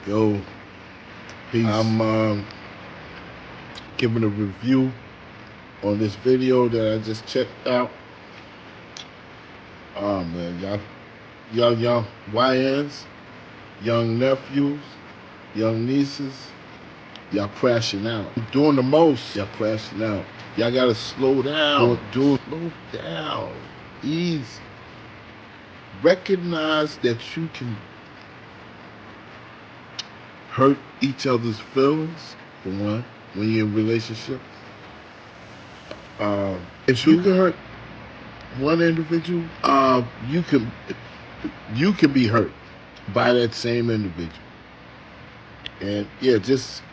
Yo, Peace. I'm giving a review on this video that I just checked out. Oh man, y'all young YNs, young nephews, young nieces, y'all crashing out. Doing the most, y'all crashing out. Y'all gotta slow down. Slow down. Ease. Recognize that you can hurt each other's feelings, for one, when you're in relationships. If you can hurt one individual, you can be hurt by that same individual. And yeah, just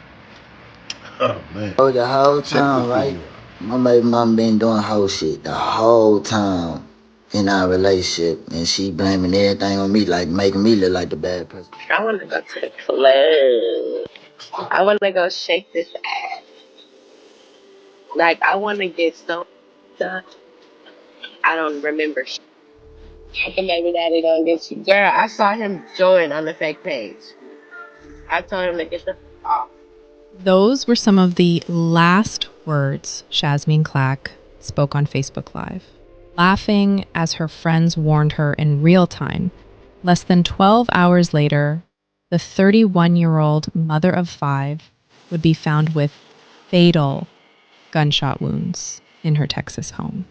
oh man, Oh, the whole check this time, right? video out. My baby mom been doing whole shit the whole time in our relationship, and she blaming everything on me, like making me look like the bad person. I want to go to the club. I want to go shake this ass. Like, I want to get so done. I don't remember shit. How can baby daddy don't get you? Girl, I saw him join on the fake page. I told him to get the off. Those were some of the last words Shazmeen Clack spoke on Facebook Live, laughing as her friends warned her in real time. Less than 12 hours later, the 31-year-old mother of 5 would be found with fatal gunshot wounds in her Texas home.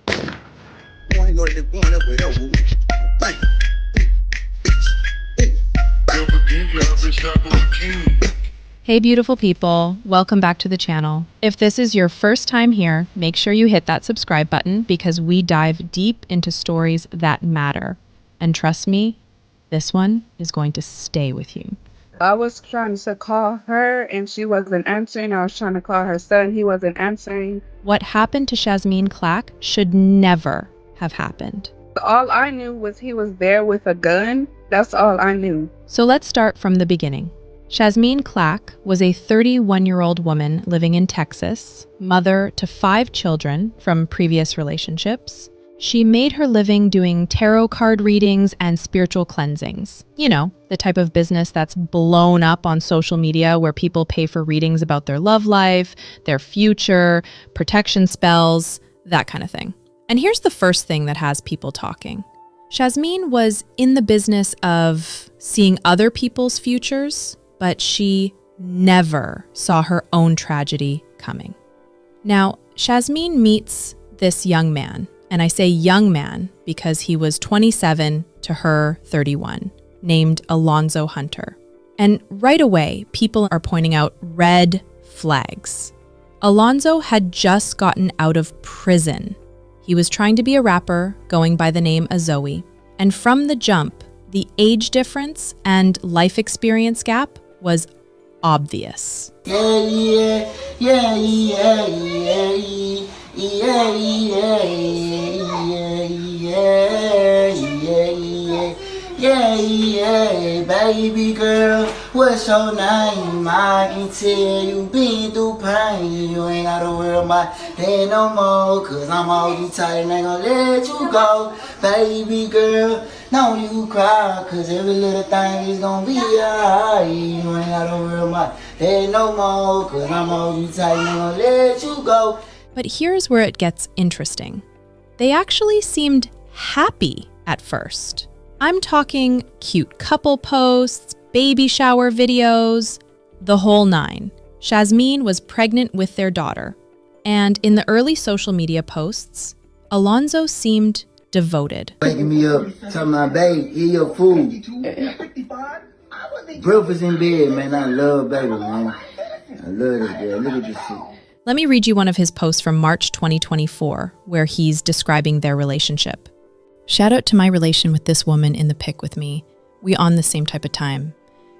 Hey beautiful people, welcome back to the channel. If this is your first time here, make sure you hit that subscribe button because we dive deep into stories that matter. And trust me, this one is going to stay with you. I was trying to call her and she wasn't answering. I was trying to call her son. He wasn't answering. What happened to Shazmeen Clack should never have happened. All I knew was he was there with a gun. That's all I knew. So let's start from the beginning. Shazmeen Clack was a 31-year-old woman living in Texas, mother to 5 children from previous relationships. She made her living doing tarot card readings and spiritual cleansings. You know, the type of business that's blown up on social media where people pay for readings about their love life, their future, protection spells, that kind of thing. And here's the first thing that has people talking. Shazmeen was in the business of seeing other people's futures, but she never saw her own tragedy coming. Now, Shazmeen meets this young man, and I say young man because he was 27 to her 31, named Alonzo Hunter. And right away, people are pointing out red flags. Alonzo had just gotten out of prison. He was trying to be a rapper going by the name Azoe. And from the jump, the age difference and life experience gap was obvious. Baby girl, what's your name? I can tell you been through pain. You ain't gotta worry about that no more, cause I'm holding you tight and ain't gonna let you go. Baby girl, don't you cry, cause every little thing is gonna be alright. You ain't gotta worry about that no more, cause I'm holding you tight and ain't gonna let you go. But here's where it gets interesting. They actually seemed happy at first. I'm talking cute couple posts, baby shower videos, the whole nine. Shazmeen was pregnant with their daughter. And in the early social media posts, Alonzo seemed devoted. Waking me up, telling my babe, eat your food. Breakfast in bed, man. I love baby, man. I love this girl. Look at this shit. Let me read you one of his posts from March 2024, where he's describing their relationship. Shout out to my relation with this woman in the pic with me. We on the same type of time.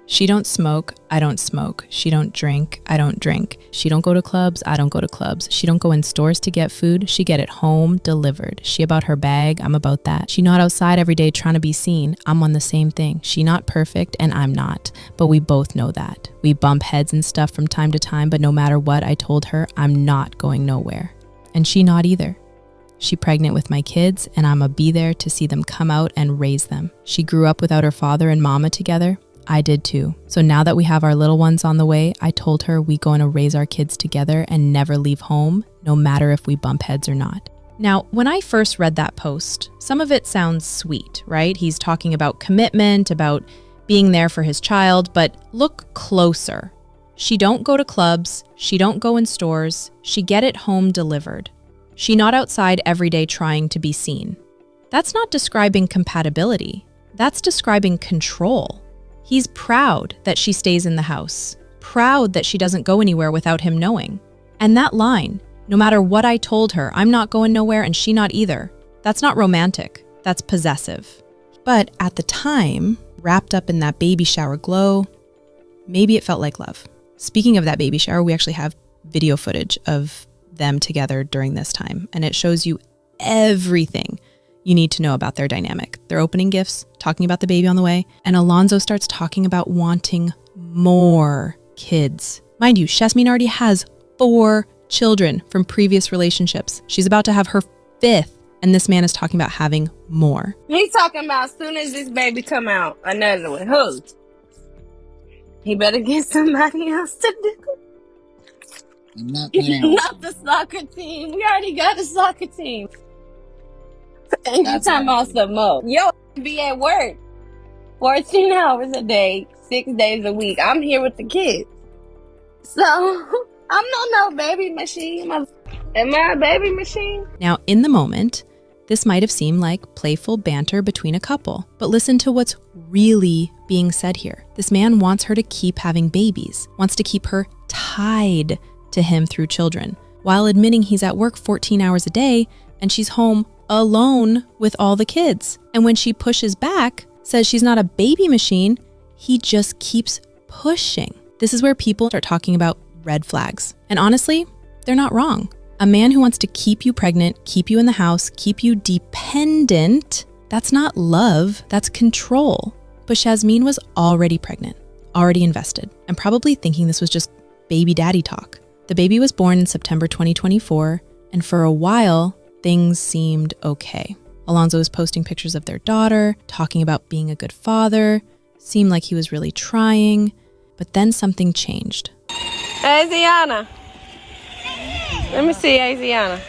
She don't smoke, I don't smoke. She don't drink, I don't drink. She don't go to clubs, I don't go to clubs. She don't go in stores to get food, she get it home delivered. She about her bag, I'm about that. She not outside every day trying to be seen, I'm on the same thing. She not perfect and I'm not, but we both know that. We bump heads and stuff from time to time, but no matter what, I told her I'm not going nowhere. And she not either. She pregnant with my kids and I'ma be there to see them come out and raise them. She grew up without her father and mama together. I did too. So now that we have our little ones on the way, I told her we going to raise our kids together and never leave home, no matter if we bump heads or not. Now, when I first read that post, some of it sounds sweet, right? He's talking about commitment, about being there for his child, but look closer. She don't go to clubs, she don't go in stores, she get it home delivered. She not outside every day trying to be seen. That's not describing compatibility. That's describing control. He's proud that she stays in the house, proud that she doesn't go anywhere without him knowing. And that line, no matter what I told her, I'm not going nowhere and she not either, that's not romantic, that's possessive. But at the time, wrapped up in that baby shower glow, maybe it felt like love. Speaking of that baby shower, we actually have video footage of them together during this time, and it shows you everything you need to know about their dynamic. They're opening gifts, talking about the baby on the way, and Alonzo starts talking about wanting more kids. Mind you, Shasmeen already has 4 children from previous relationships. She's about to have her 5th, and this man is talking about having more. He's talking about as soon as this baby come out, another one. Who? He better get somebody else to do. Not the soccer team. We already got a soccer team. And you talking about some more. Yo, be at work 14 hours a day, 6 days a week. I'm here with the kids. So, I'm no baby machine. Am I a baby machine? Now, in the moment, this might have seemed like playful banter between a couple, but listen to what's really being said here. This man wants her to keep having babies, wants to keep her tied to him through children, while admitting he's at work 14 hours a day and she's home alone with all the kids. And when she pushes back, says she's not a baby machine, he just keeps pushing. This is where people start talking about red flags. And honestly, they're not wrong. A man who wants to keep you pregnant, keep you in the house, keep you dependent, that's not love, that's control. But Shasmeen was already pregnant, already invested, and probably thinking this was just baby daddy talk. The baby was born in September 2024, and for a while, things seemed okay. Alonzo was posting pictures of their daughter, talking about being a good father, seemed like he was really trying, but then something changed. Hey, Ziana. Let me see, Ziana.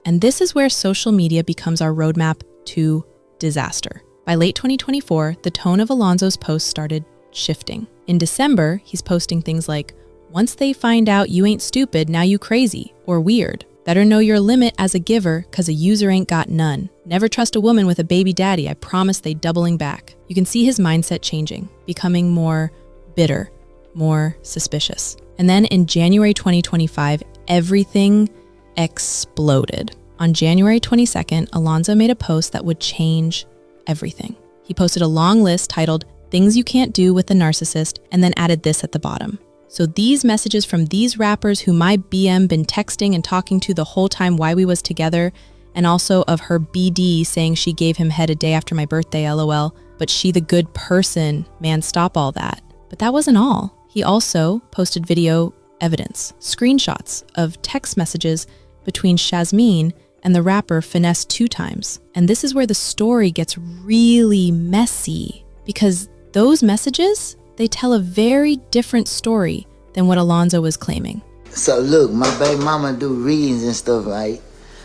And this is where social media becomes our roadmap to disaster. By late 2024, the tone of Alonzo's posts started shifting. In December, he's posting things like, once they find out you ain't stupid, now you crazy or weird. Better know your limit as a giver, cause a user ain't got none. Never trust a woman with a baby daddy, I promise they doubling back. You can see his mindset changing, becoming more bitter, more suspicious. And then in January 2025, everything exploded. On January 22nd, Alonzo made a post that would change everything. He posted a long list titled, Things You Can't Do with a Narcissist, and then added this at the bottom. So these messages from these rappers who my BM been texting and talking to the whole time while we was together, and also of her BD saying she gave him head a day after my birthday, LOL, but she the good person, man, stop all that. But that wasn't all. He also posted video evidence, screenshots of text messages between Shasmeen and the rapper Finesse 2 times. And this is where the story gets really messy, because those messages, they tell a very different story than what Alonzo was claiming. So look, my baby mama do readings and stuff, right?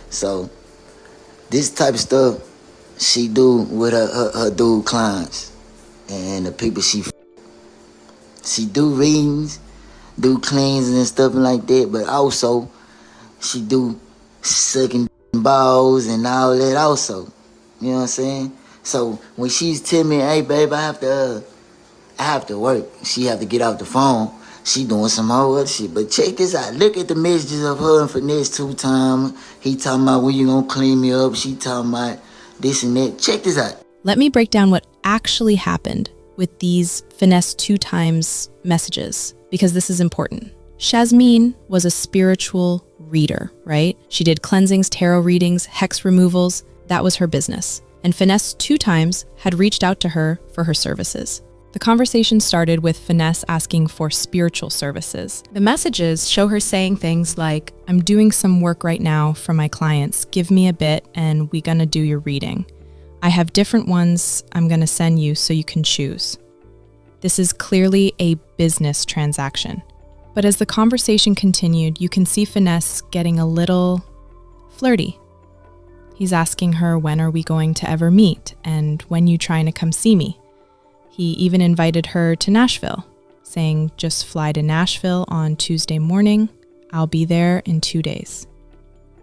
So this type of stuff she do with her dude clients and the people she do readings, do cleansing and stuff like that, but also she do sucking balls and all that also. You know what I'm saying? So when she's telling me, hey babe, I have to work, she have to get off the phone, she doing some whole other shit. But check this out. Look at the messages of her and Finesse 2 times. He talking about when you gonna clean me up. She talking about this and that. Check this out. Let me break down what actually happened with these Finesse 2 times messages, because this is important. Shasmeen was a spiritual reader, right? She did cleansings, tarot readings, hex removals. That was her business. And Finesse 2 times had reached out to her for her services. The conversation started with Finesse asking for spiritual services. The messages show her saying things like, I'm doing some work right now for my clients. Give me a bit and we gonna do your reading. I have different ones I'm going to send you so you can choose. This is clearly a business transaction. But as the conversation continued, you can see Finesse getting a little flirty. He's asking her, when are we going to ever meet? And when you trying to come see me? He even invited her to Nashville, saying, just fly to Nashville on Tuesday morning. I'll be there in 2 days.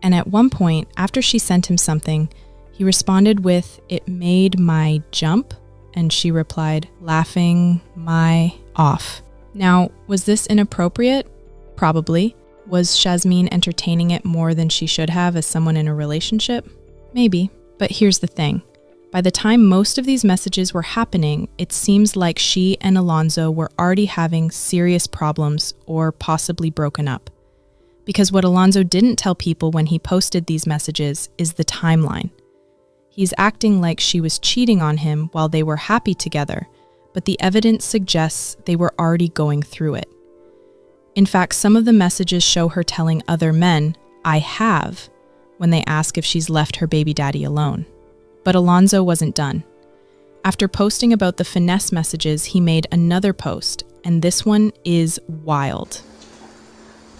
And at one point, after she sent him something, he responded with, it made my jump. And she replied, laughing my off. Now, was this inappropriate? Probably. Was Shazmeen entertaining it more than she should have as someone in a relationship? Maybe. But here's the thing. By the time most of these messages were happening, it seems like she and Alonzo were already having serious problems or possibly broken up. Because what Alonzo didn't tell people when he posted these messages is the timeline. He's acting like she was cheating on him while they were happy together, but the evidence suggests they were already going through it. In fact, some of the messages show her telling other men, I have, when they ask if she's left her baby daddy alone. But Alonzo wasn't done. After posting about the Finesse messages, he made another post, and this one is wild.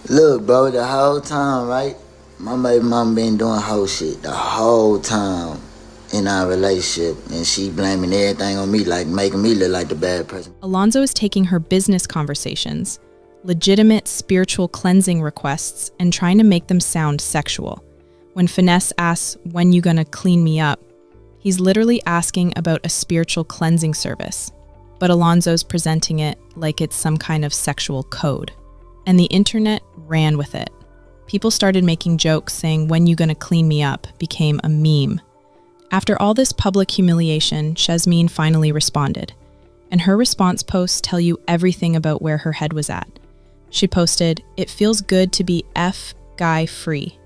Look, bro, the whole time, right? My baby mama been doing whole shit the whole time in our relationship, and she blaming everything on me, like making me look like the bad person. Alonzo is taking her business conversations, legitimate spiritual cleansing requests, and trying to make them sound sexual. When Finesse asks, when you gonna clean me up? He's literally asking about a spiritual cleansing service, but Alonzo's presenting it like it's some kind of sexual code. And the internet ran with it. People started making jokes saying, when you gonna clean me up, became a meme. After all this public humiliation, Shazmeen finally responded. And her response posts tell you everything about where her head was at. She posted, it feels good to be F guy free.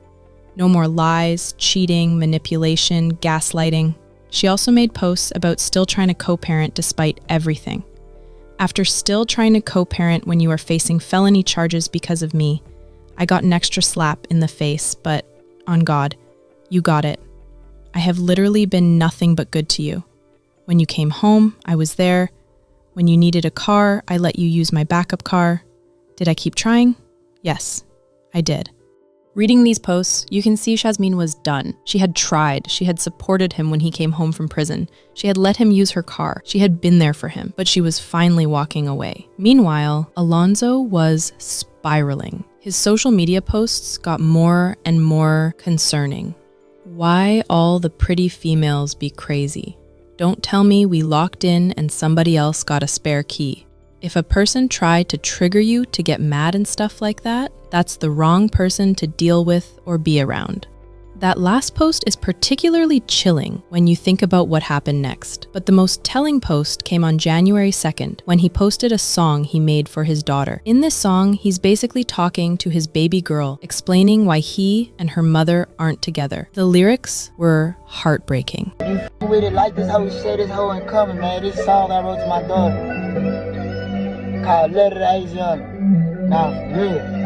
No more lies, cheating, manipulation, gaslighting. She also made posts about still trying to co-parent despite everything. After still trying to co-parent when you are facing felony charges because of me, I got an extra slap in the face, but on God, you got it. I have literally been nothing but good to you. When you came home, I was there. When you needed a car, I let you use my backup car. Did I keep trying? Yes, I did. Reading these posts, you can see Shazmeen was done. She had tried. She had supported him when he came home from prison. She had let him use her car. She had been there for him, but she was finally walking away. Meanwhile, Alonzo was spiraling. His social media posts got more and more concerning. Why all the pretty females be crazy? Don't tell me we locked in and somebody else got a spare key. If a person tried to trigger you to get mad and stuff like that, that's the wrong person to deal with or be around. That last post is particularly chilling when you think about what happened next. But the most telling post came on January 2nd when he posted a song he made for his daughter. In this song, he's basically talking to his baby girl, explaining why he and her mother aren't together. The lyrics were heartbreaking. You with it like this whole shit, this whole incoming, man. This song I wrote to my daughter called Letter to Asian. Now, yeah.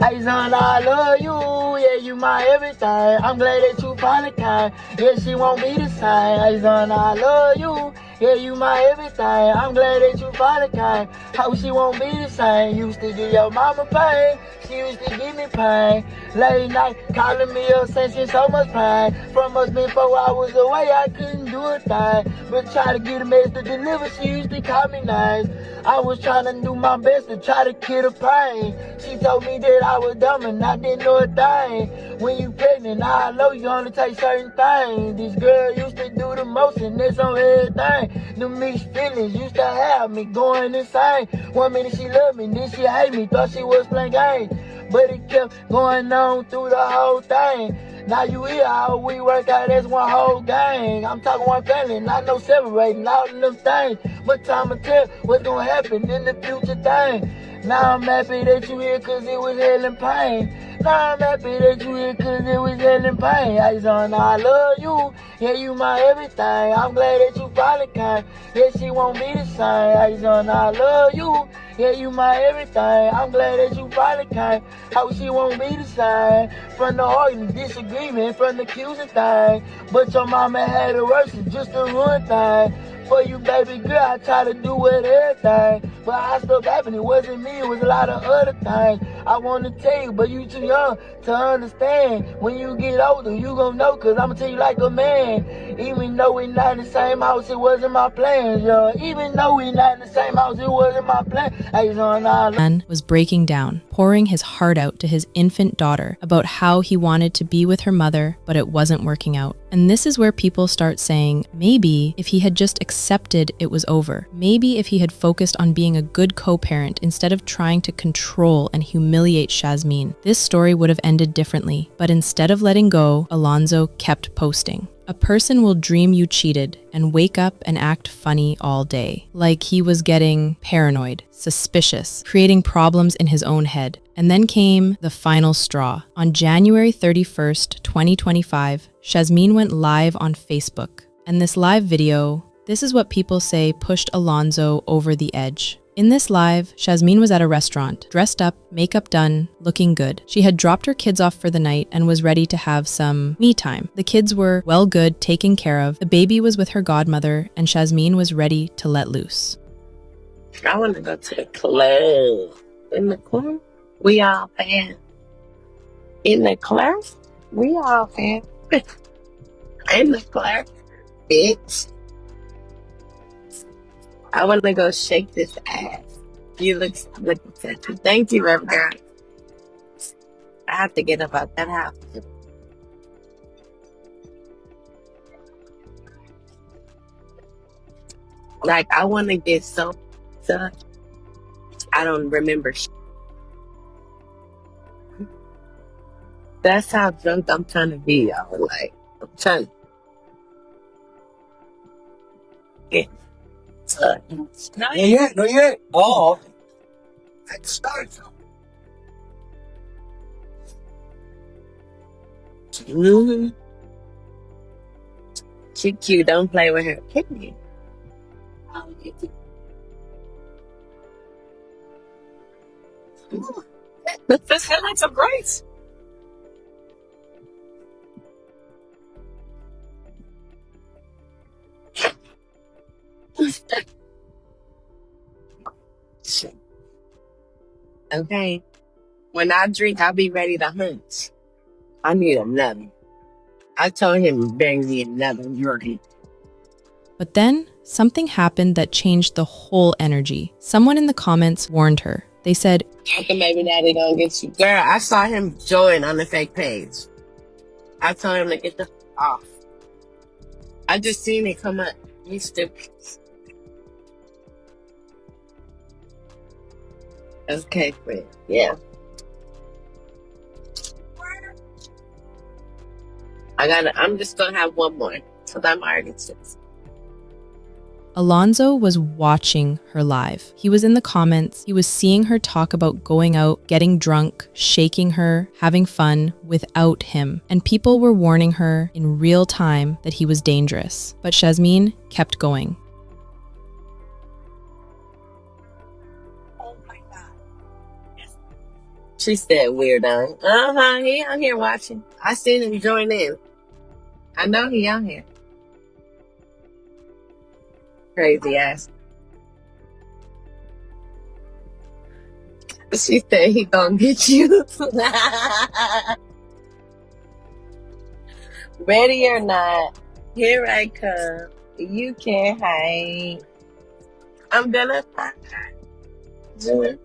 Aizen, I love you, yeah, you my everything. I'm glad that you finally came, yeah, she won't be the same. Aizen, I love you, yeah, you my everything. I'm glad that you finally came, hope she won't be the same. Used to give your mama pain, she used to give me pain. Late night, calling me up, sensing so much pain. From us before I was away, I couldn't do a thing, but try to get a message to deliver, she used to call me names. I was trying to do my best to try to kill the pain. She told me that I was dumb and I didn't know a thing. When you pregnant, I know you only take certain things. This girl used to do the most and that's on everything. The mixed feelings used to have me going insane. 1 minute she loved me, then she hate me, thought she was playing games. But it kept going on through the whole thing. Now you hear how we work out as one whole gang. I'm talking one family, not no separating all of them things. But time will tell what's gonna happen in the future thing. Now I'm happy that you here cause it was hell and pain. Now I'm happy that you here cause it was hell and pain. I son, I love you. Yeah, you my everything. I'm glad that you finally came. Yeah, she won't be the same. I son, I love you. Yeah, you my everything. I'm glad that you finally came. How she won't be the same. From the argument, disagreement, from the accusing thing. But your mama had a worse, just a ruin thing. For you, baby girl, I try to do with everything. But I stopped happening. It wasn't me, it was a lot of other things. I want to tell you, but you too young to understand. When you get older, you gon' know, cause I'ma tell you like a man. Even though we not in the same house, it wasn't my plans, yo. Even though we not in the same house, it wasn't my plan. Hey, son, Man was breaking down, pouring his heart out to his infant daughter about how he wanted to be with her mother, but it wasn't working out. And this is where people start saying, maybe if he had just accepted it was over, maybe if he had focused on being a good co-parent instead of trying to control and humiliate Shazmeen, this story would have ended differently. But instead of letting go, Alonzo kept posting. A person will dream you cheated and wake up and act funny all day, like he was getting paranoid, suspicious, creating problems in his own head. And then came the final straw. On January 31st, 2025, Shazmeen went live on Facebook. And this live video, this is what people say pushed Alonzo over the edge. In this live, Shazmeen was at a restaurant, dressed up, makeup done, looking good. She had dropped her kids off for the night and was ready to have some me time. The kids were well good, taken care of. The baby was with her godmother, and Shazmeen was ready to let loose. I want to go to the club. In the club? We all fan. In the club? We all fan. In the club? Bitch. I want to go shake this ass. You look sexy. Thank you, Reverend. I have to get up out that house. Like, I want to get so I don't remember. That's how drunk I'm trying to be, y'all. Like, I'm trying to get. Not yet, not yet. Oh. Let's start. Mm-hmm. She cute. Don't play with her. Kidney. This headlights are bright. Okay. When I drink, I'll be ready to hunt. I need another. I told him to bring me another drink. But then, something happened that changed the whole energy. Someone in the comments warned her. They said, How come baby daddy gonna get you? Girl, I saw him join on the fake page. I told him to get the off. I just seen it come up. You stupid. Okay, friend. Yeah. I'm just gonna have one more. So I'm already six. Alonzo was watching her live. He was in the comments. He was seeing her talk about going out, getting drunk, shaking her, having fun without him. And people were warning her in real time that he was dangerous. But Shazmeen kept going. Oh my God. She said weirdo. He out here watching. I seen him join in. I know he out here. Crazy ass. She said he gonna get you. Ready or not, here I come. You can't hide. I'm gonna find.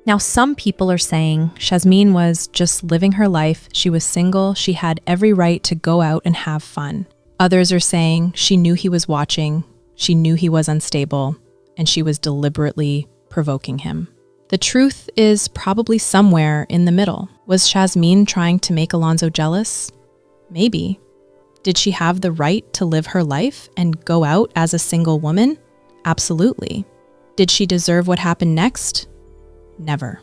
Now, some people are saying Shazmeen was just living her life. She was single. She had every right to go out and have fun. Others are saying she knew he was watching. She knew he was unstable, and she was deliberately provoking him. The truth is probably somewhere in the middle. Was Shazmeen trying to make Alonzo jealous? Maybe. Did she have the right to live her life and go out as a single woman? Absolutely. Did she deserve what happened next? Never.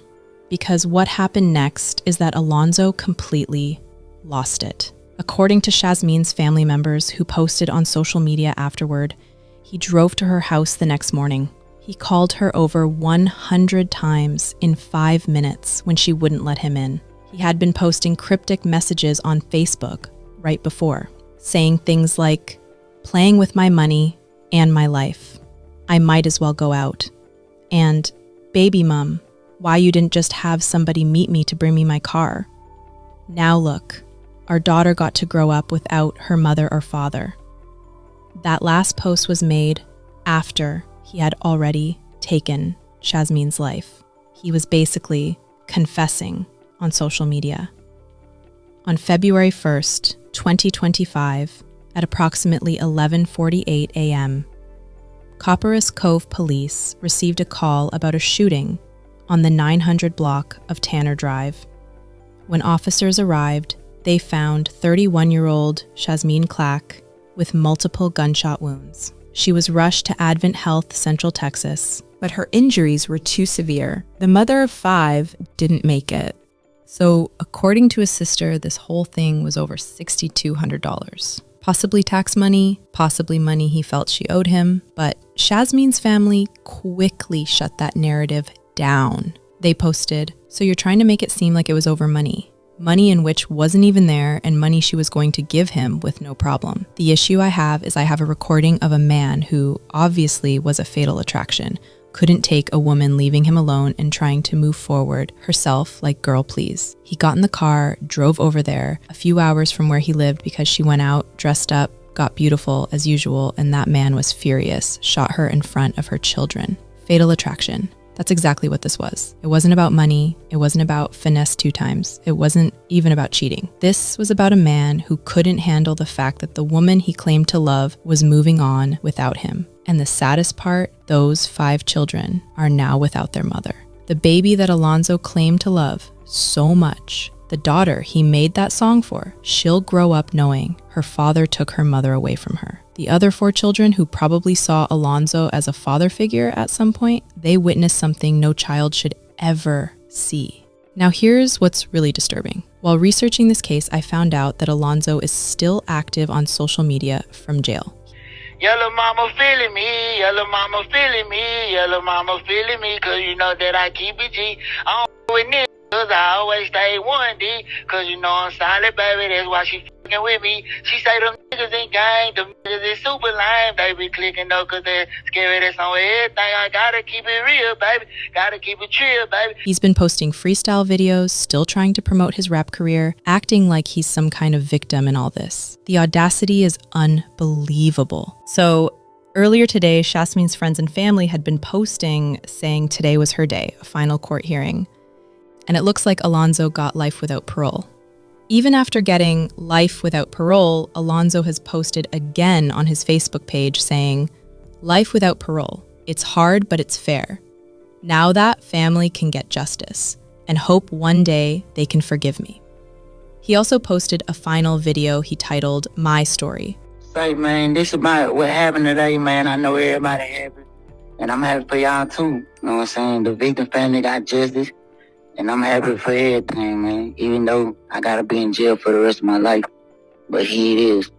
because what happened next is that Alonzo completely lost it. According to Shazmeen's family members who posted on social media afterward, he drove to her house the next morning. He called her over 100 times in 5 minutes when she wouldn't let him in. He had been posting cryptic messages on Facebook right before, saying things like, "Playing with my money and my life. I might as well go out." And, "Baby mum, why you didn't just have somebody meet me to bring me my car? Now look, our daughter got to grow up without her mother or father." That last post was made after he had already taken Shazmeen's life. He was basically confessing on social media. On February 1st, 2025, at approximately 11:48 a.m., Copperas Cove police received a call about a shooting on the 900 block of Tanner Drive. When officers arrived, they found 31-year-old Shazmeen Clack with multiple gunshot wounds. She was rushed to Advent Health Central Texas, but her injuries were too severe. The mother of 5 didn't make it. So, according to his sister, this whole thing was over $6,200. Possibly tax money, possibly money he felt she owed him, but Shazmeen's family quickly shut that narrative down. They posted, "So you're trying to make it seem like it was over money. Money in which wasn't even there and money she was going to give him with no problem. The issue I have is I have a recording of a man who obviously was a fatal attraction, couldn't take a woman leaving him alone and trying to move forward herself like, girl, please." He got in the car, drove over there a few hours from where he lived because she went out, dressed up, got beautiful as usual, and that man was furious, shot her in front of her children. Fatal attraction. That's exactly what this was. It wasn't about money. It wasn't about finesse 2 times. It wasn't even about cheating. This was about a man who couldn't handle the fact that the woman he claimed to love was moving on without him. And the saddest part, those 5 children are now without their mother. The baby that Alonzo claimed to love so much, the daughter he made that song for, she'll grow up knowing her father took her mother away from her. The other 4 children who probably saw Alonzo as a father figure at some point, they witnessed something no child should ever see. Now here's what's really disturbing. While researching this case, I found out that Alonzo is still active on social media from jail. Yellow mama feeling me, yellow mama feeling me, yellow mama feeling me, cause you know that I keep it G. I don't with niggas, cause I always stay 1D, cause you know I'm solid, baby, that's why she fucking with me. She say them niggas ain't gang, them niggas is super lame, they be clicking though, cause they're scared that's on everything. I gotta keep it real, baby, gotta keep it chill, baby. He's been posting freestyle videos, still trying to promote his rap career, acting like he's some kind of victim in all this. The audacity is unbelievable. So earlier today, Shazmeen's friends and family had been posting saying today was her day, a final court hearing. And it looks like Alonzo got life without parole. Even after getting life without parole, Alonzo has posted again on his Facebook page saying, "Life without parole. It's hard, but it's fair. Now that family can get justice and hope one day they can forgive me." He also posted a final video he titled "My Story." Say, man, this about what happened today, man. I know everybody happy, and I'm happy for y'all too. You know what I'm saying? The victim family got justice, and I'm happy for everything, man. Even though I gotta be in jail for the rest of my life, but here it is.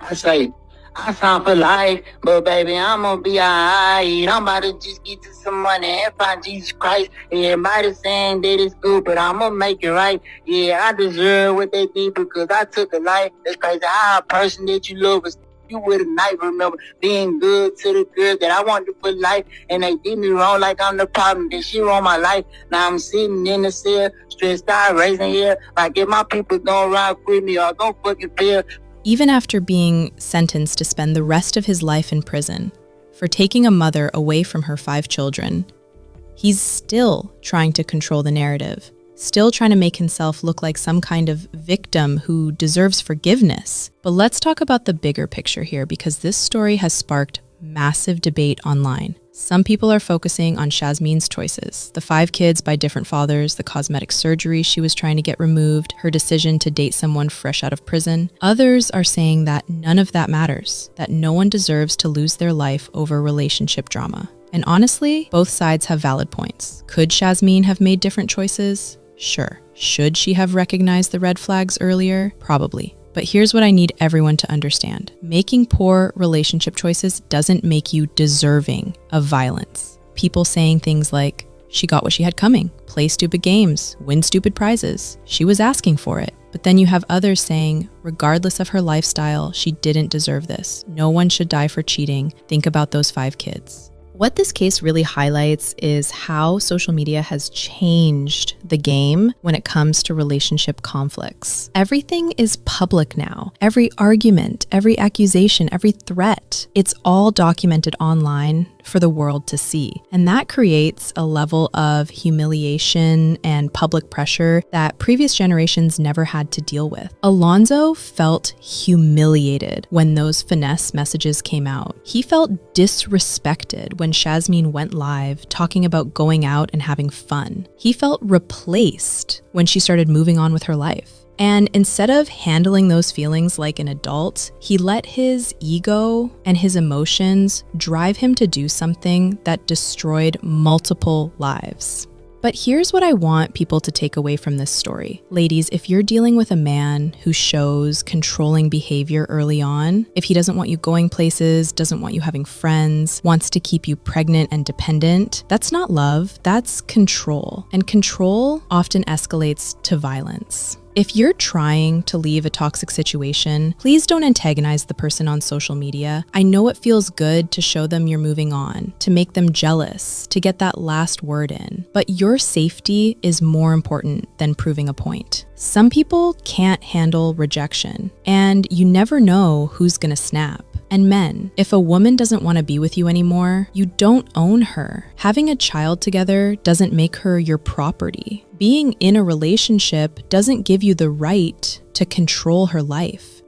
I say, I sound for life, but baby, I'm gonna be alright. I'm about to just get to some money and find Jesus Christ. Everybody saying that it's good, but I'm gonna make it right. Yeah, I deserve what they did because I took a life. That's crazy how a person that you love is you with a knife. Remember being good to the girl that I wanted to put life, and they did me wrong like I'm the problem. That she ruined my life. Now I'm sitting in the cell, stressed out, raising hell. Like if my people don't ride with me or don't fucking fail. Even after being sentenced to spend the rest of his life in prison for taking a mother away from her 5 children, he's still trying to control the narrative, still trying to make himself look like some kind of victim who deserves forgiveness. But let's talk about the bigger picture here, because this story has sparked massive debate online. Some people are focusing on Shazmeen's choices, the 5 kids by different fathers, the cosmetic surgery she was trying to get removed, her decision to date someone fresh out of prison. Others are saying that none of that matters, that no one deserves to lose their life over relationship drama. And honestly, both sides have valid points. Could Shazmeen have made different choices? Sure. Should she have recognized the red flags earlier? Probably. But here's what I need everyone to understand. Making poor relationship choices doesn't make you deserving of violence. People saying things like, she got what she had coming, play stupid games, win stupid prizes. She was asking for it. But then you have others saying, regardless of her lifestyle, she didn't deserve this. No one should die for cheating. Think about those 5 kids. What this case really highlights is how social media has changed the game when it comes to relationship conflicts. Everything is public now. Every argument, every accusation, every threat, it's all documented online for the world to see. And that creates a level of humiliation and public pressure that previous generations never had to deal with. Alonzo felt humiliated when those finesse messages came out. He felt disrespected when Shazmeen went live talking about going out and having fun. He felt replaced when she started moving on with her life. And instead of handling those feelings like an adult, he let his ego and his emotions drive him to do something that destroyed multiple lives. But here's what I want people to take away from this story. Ladies, if you're dealing with a man who shows controlling behavior early on, if he doesn't want you going places, doesn't want you having friends, wants to keep you pregnant and dependent, that's not love, that's control. And control often escalates to violence. If you're trying to leave a toxic situation, please don't antagonize the person on social media. I know it feels good to show them you're moving on, to make them jealous, to get that last word in. But your safety is more important than proving a point. Some people can't handle rejection, and you never know who's gonna snap. And men, if a woman doesn't want to be with you anymore, you don't own her. Having a child together doesn't make her your property. Being in a relationship doesn't give you the right to control her life.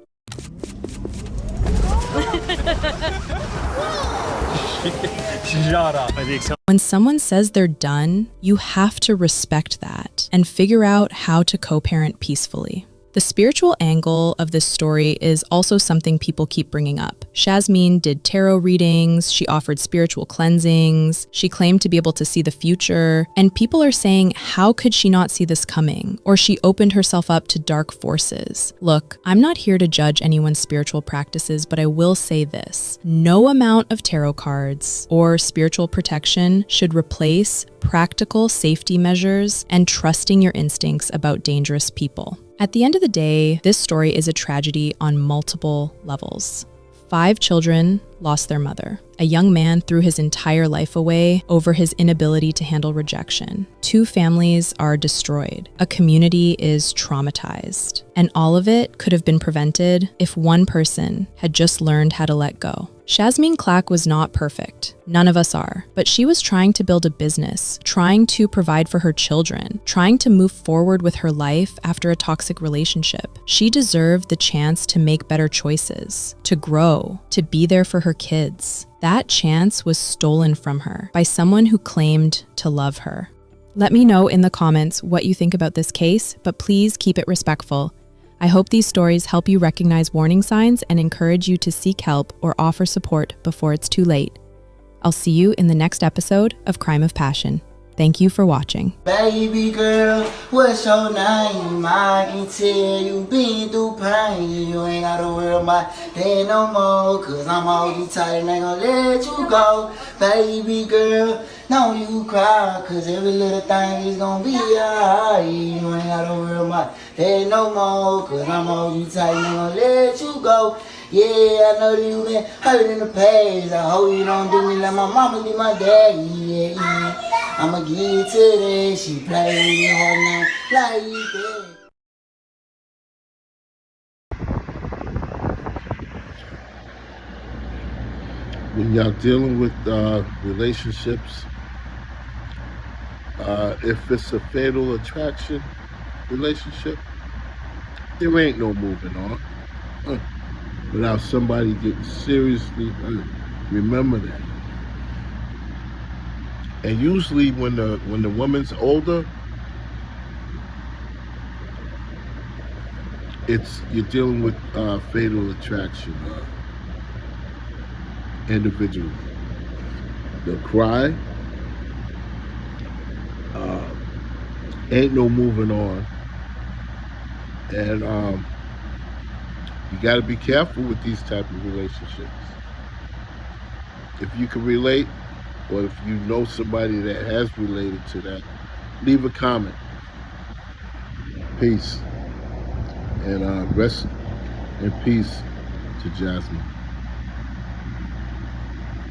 When someone says they're done, you have to respect that and figure out how to co-parent peacefully. The spiritual angle of this story is also something people keep bringing up. Shazmeen did tarot readings, she offered spiritual cleansings, she claimed to be able to see the future, and people are saying, how could she not see this coming? Or she opened herself up to dark forces. Look, I'm not here to judge anyone's spiritual practices, but I will say this. No amount of tarot cards or spiritual protection should replace practical safety measures and trusting your instincts about dangerous people. At the end of the day, this story is a tragedy on multiple levels. 5 children lost their mother. A young man threw his entire life away over his inability to handle rejection. 2 families are destroyed. A community is traumatized. And all of it could have been prevented if one person had just learned how to let go. Shazmeen Clack was not perfect. None of us are. But she was trying to build a business, trying to provide for her children, trying to move forward with her life after a toxic relationship. She deserved the chance to make better choices, to grow, to be there for her kids. That chance was stolen from her by someone who claimed to love her. Let me know in the comments what you think about this case, but please keep it respectful. I hope these stories help you recognize warning signs and encourage you to seek help or offer support before it's too late. I'll see you in the next episode of Crime of Passion. Thank you for watching. Baby girl, what's your name? I can tell you been through pain. You ain't gotta worry about that no more. Cause I'm holding you tight and ain't gonna let you go. Baby girl, don't you cry. Cause every little thing is gonna be alright. You ain't gotta worry about that no more. Cause I'm holding you tight and ain't gonna let you go. Yeah, I know that you been hurt in the past. I hope you don't do me like my mama did my daddy. Yeah. I'ma get to that. She play her now like that. When y'all dealing with relationships, if it's a fatal attraction relationship, there ain't no moving on without somebody getting seriously hurt. Remember that. And usually when the woman's older, you're dealing with fatal attraction individually. They'll cry. Ain't no moving on. And you got to be careful with these type of relationships. If you can relate, or if you know somebody that has related to that, leave a comment. Peace. And rest in peace to Jasmine.